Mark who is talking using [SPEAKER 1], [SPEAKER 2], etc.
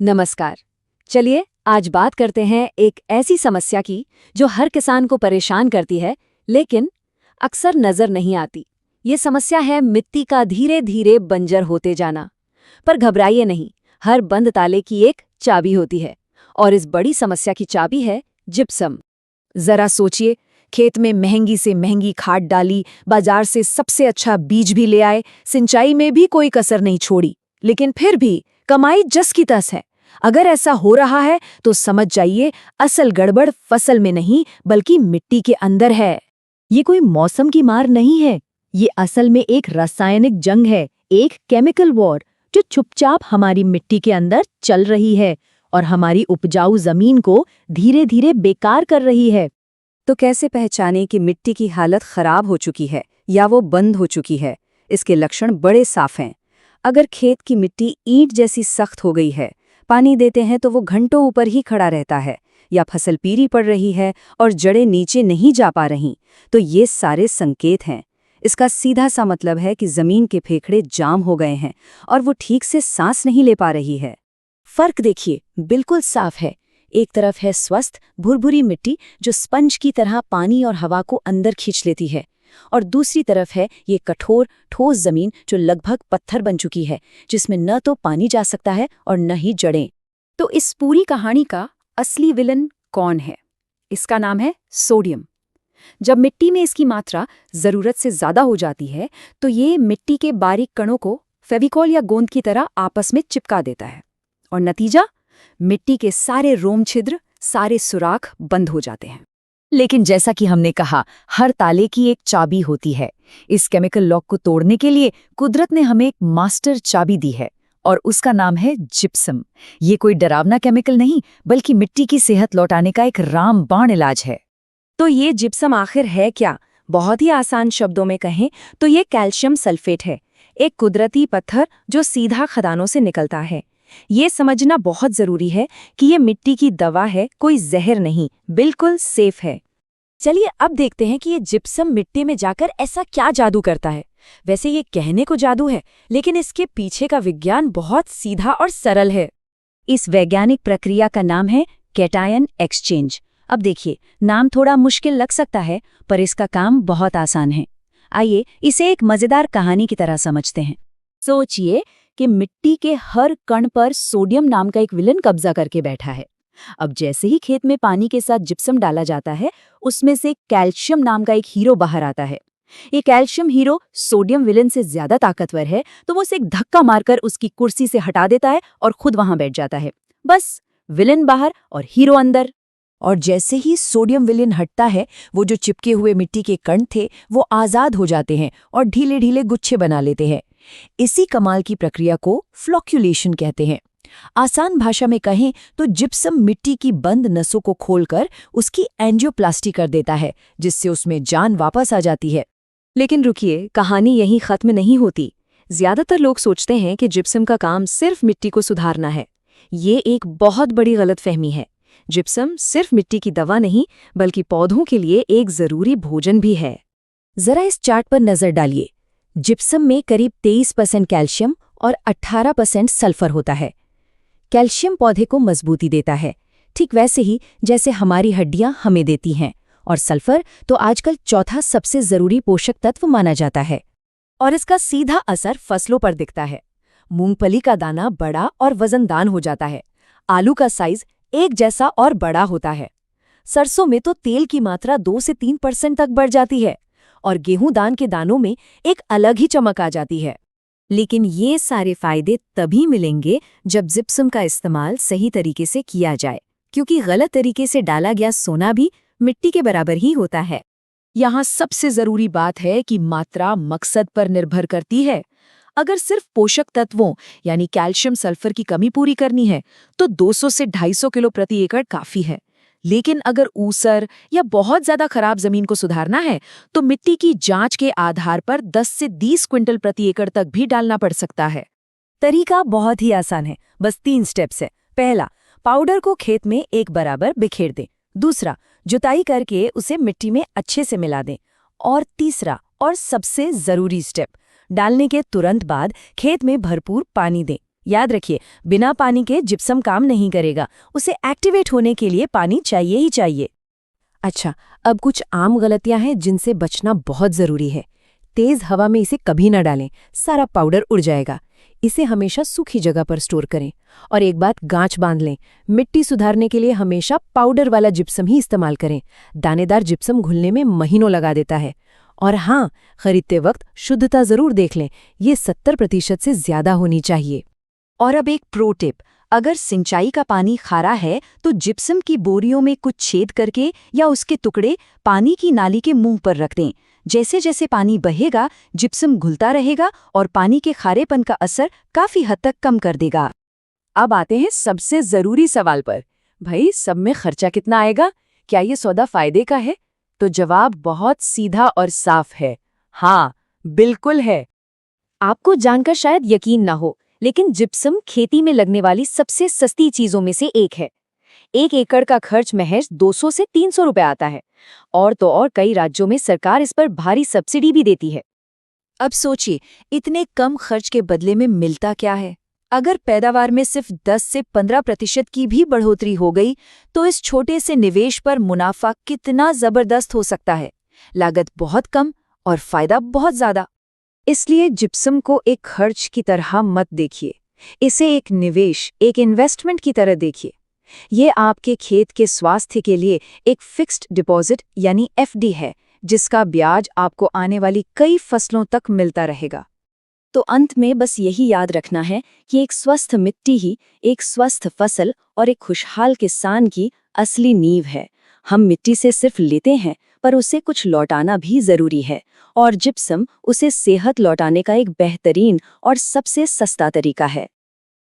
[SPEAKER 1] नमस्कार। चलिए आज बात करते हैं एक ऐसी समस्या की जो हर किसान को परेशान करती है, लेकिन अक्सर नजर नहीं आती। ये समस्या है मिट्टी का धीरे धीरे बंजर होते जाना। पर घबराइए नहीं, हर बंद ताले की एक चाबी होती है, और इस बड़ी समस्या की चाबी है जिप्सम। जरा सोचिए, खेत में महंगी से महंगी खाद डाली, बाजार से सबसे अच्छा बीज भी ले आए, सिंचाई में भी कोई कसर नहीं छोड़ी, लेकिन फिर भी कमाई जस की तस है। अगर ऐसा हो रहा है तो समझ जाइए, असल गड़बड़ फसल में नहीं बल्कि मिट्टी के अंदर है। ये कोई मौसम की मार नहीं है, ये असल में एक रासायनिक जंग है, एक केमिकल वॉर जो चुपचाप हमारी मिट्टी के अंदर चल रही है और हमारी उपजाऊ जमीन को धीरे धीरे बेकार कर रही है। तो कैसे पहचानें कि मिट्टी की हालत खराब हो चुकी है या वो बंद हो चुकी है? इसके लक्षण बड़े साफ हैं। अगर खेत की मिट्टी ईंट जैसी सख्त हो गई है, पानी देते हैं तो वो घंटों ऊपर ही खड़ा रहता है, या फसल पीली पड़ रही है और जड़ें नीचे नहीं जा पा रहीं, तो ये सारे संकेत हैं। इसका सीधा सा मतलब है कि जमीन के फेफड़े जाम हो गए हैं और वो ठीक से सांस नहीं ले पा रही है। फर्क देखिए, बिल्कुल साफ है। एक तरफ है स्वस्थ भुरभुरी मिट्टी जो स्पंज की तरह पानी और हवा को अंदर खींच लेती है, और दूसरी तरफ है ये कठोर ठोस जमीन जो लगभग पत्थर बन चुकी है, जिसमें न तो पानी जा सकता है और न ही जड़ें। तो इस पूरी कहानी का असली विलन कौन है? इसका नाम है सोडियम। जब मिट्टी में इसकी मात्रा जरूरत से ज्यादा हो जाती है तो ये मिट्टी के बारीक कणों को फेविकॉल या गोंद की तरह आपस में चिपका देता है, और नतीजा, मिट्टी के सारे रोम छिद्र, सारे सुराख बंद हो जाते हैं। लेकिन जैसा कि हमने कहा, हर ताले की एक चाबी होती है। इस केमिकल लॉक को तोड़ने के लिए कुदरत ने हमें एक मास्टर चाबी दी है, और उसका नाम है जिप्सम। ये कोई डरावना केमिकल नहीं, बल्कि मिट्टी की सेहत लौटाने का एक रामबाण इलाज है। तो ये जिप्सम आखिर है क्या? बहुत ही आसान शब्दों में कहें तो ये कैल्शियम सल्फेट है, एक कुदरती पत्थर जो सीधा खदानों से निकलता है। ये समझना बहुत जरूरी है कि ये मिट्टी की दवा है, कोई जहर नहीं, बिल्कुल सेफ है। चलिए अब देखते हैं कि ये जिप्सम मिट्टी में जाकर ऐसा क्या जादू करता है। वैसे ये कहने को जादू है, लेकिन इसके पीछे का विज्ञान बहुत सीधा और सरल है। इस वैज्ञानिक प्रक्रिया का नाम है कैटायन एक्सचेंज। अब देखिए, नाम थोड़ा मुश्किल लग सकता है, पर इसका काम बहुत आसान है। आइए इसे एक मजेदार कहानी की तरह समझते हैं। सोचिए कि मिट्टी के हर कण पर सोडियम नाम का एक विलन कब्जा करके बैठा है। अब जैसे ही खेत में पानी के साथ जिप्सम डाला जाता है, उसमें से कैल्शियम नाम का एक हीरो बाहर आता है। ये कैल्शियम हीरो सोडियम विलन से ज्यादा ताकतवर है, तो वो उसे एक धक्का मारकर उसकी कुर्सी से हटा देता है और खुद वहां बैठ जाता है। बस, विलन बाहर और हीरो अंदर। और जैसे ही सोडियम विलन हटता है, वो जो चिपके हुए मिट्टी के कण थे वो आजाद हो जाते हैं और ढीले ढीले गुच्छे बना लेते हैं। इसी कमाल की प्रक्रिया को फ्लोक्यूलेशन कहते हैं। आसान भाषा में कहें तो जिप्सम मिट्टी की बंद नसों को खोलकर उसकी एंजियोप्लास्टी कर देता है, जिससे उसमें जान वापस आ जाती है। लेकिन रुकिए, कहानी यहीं खत्म नहीं होती। ज्यादातर लोग सोचते हैं कि जिप्सम का काम सिर्फ मिट्टी को सुधारना है। ये एक बहुत बड़ी गलतफहमी है। जिप्सम सिर्फ मिट्टी की दवा नहीं, बल्कि पौधों के लिए एक जरूरी भोजन भी है। जरा इस चार्ट पर नजर डालिए। जिप्सम में करीब 23% कैल्शियम और 18% सल्फर होता है। कैल्शियम पौधे को मजबूती देता है, ठीक वैसे ही जैसे हमारी हड्डियां हमें देती हैं, और सल्फर तो आजकल चौथा सबसे जरूरी पोषक तत्व माना जाता है। और इसका सीधा असर फसलों पर दिखता है। मूंगफली का दाना बड़ा और वजनदार हो जाता है, आलू का साइज एक जैसा और बड़ा होता है, सरसों में तो तेल की मात्रा 2 से 3% तक बढ़ जाती है, और गेहूं दान के दानों में एक अलग ही चमक आ जाती है। लेकिन ये सारे फायदे तभी मिलेंगे जब जिप्सम का इस्तेमाल सही तरीके से किया जाए, क्योंकि गलत तरीके से डाला गया सोना भी मिट्टी के बराबर ही होता है। यहाँ सबसे जरूरी बात है कि मात्रा मकसद पर निर्भर करती है। अगर सिर्फ पोषक तत्वों यानी कैल्शियम सल्फर की कमी पूरी करनी है तो 200 से 250 किलो प्रति एकड़ काफी है। लेकिन अगर ऊसर या बहुत ज्यादा खराब जमीन को सुधारना है तो मिट्टी की जांच के आधार पर 10 से 20 क्विंटल प्रति एकड़ तक भी डालना पड़ सकता है। तरीका बहुत ही आसान है, बस 3 स्टेप्स है। पहला, पाउडर को खेत में एक बराबर बिखेर दें। दूसरा, जुताई करके उसे मिट्टी में अच्छे से मिला दें। और तीसरा और सबसे जरूरी स्टेप, डालने के तुरंत बाद खेत में भरपूर पानी दें।
[SPEAKER 2] याद रखिए, बिना पानी के जिप्सम काम नहीं करेगा। उसे एक्टिवेट होने के लिए पानी चाहिए ही चाहिए। अच्छा, अब कुछ आम गलतियां हैं जिनसे बचना बहुत ज़रूरी है। तेज़ हवा में इसे कभी न डालें, सारा पाउडर उड़ जाएगा। इसे हमेशा सूखी जगह पर स्टोर करें। और एक बात गांठ बांध लें, मिट्टी सुधारने के लिए हमेशा पाउडर वाला जिप्सम ही इस्तेमाल करें। दानेदार जिप्सम घुलने में महीनों लगा देता है। और हाँ, खरीदते वक्त शुद्धता ज़रूर देख लें, ये 70% से ज़्यादा होनी चाहिए।
[SPEAKER 1] और अब एक प्रो टिप, अगर सिंचाई का पानी खारा है तो जिप्सम की बोरियों में कुछ छेद करके या उसके टुकड़े पानी की नाली के मुंह पर रख दें। जैसे जैसे पानी बहेगा, जिप्सम घुलता रहेगा और पानी के खारेपन का असर काफी हद तक कम कर देगा। अब आते हैं सबसे जरूरी सवाल पर, भाई सब में खर्चा कितना आएगा? क्या ये सौदा फायदे का है? तो जवाब बहुत सीधा और साफ है, हाँ, बिल्कुल है। आपको जानकर शायद यकीन ना हो, लेकिन जिप्सम खेती में लगने वाली सबसे सस्ती चीजों में से एक है। 1 एकड़ का खर्च महज 200 से 300 रुपए आता है। और तो और कई राज्यों में सरकार इस पर भारी सब्सिडी भी देती है। अब सोचिए, इतने कम खर्च के बदले में मिलता क्या है? अगर पैदावार में सिर्फ 10 से 15% की भी बढ़ोतरी हो गई, तो इस छोटे से निवेश पर मुनाफा कितना जबरदस्त हो सकता है। लागत बहुत कम और फायदा बहुत ज्यादा। इसलिए जिप्सम को एक खर्च की तरह मत देखिए, इसे एक निवेश, एक इन्वेस्टमेंट की तरह देखिए। ये आपके खेत के स्वास्थ्य के लिए एक फिक्स्ड डिपॉजिट यानी एफडी है, जिसका ब्याज आपको आने वाली कई फसलों तक मिलता रहेगा। तो अंत में बस यही याद रखना है कि एक स्वस्थ मिट्टी ही एक स्वस्थ फसल और एक खुशहाल किसान की असली नींव है। हम मिट्टी से सिर्फ लेते हैं, पर उसे कुछ लौटाना भी जरूरी है, और जिप्सम उसे सेहत लौटाने का एक बेहतरीन और सबसे सस्ता तरीका है।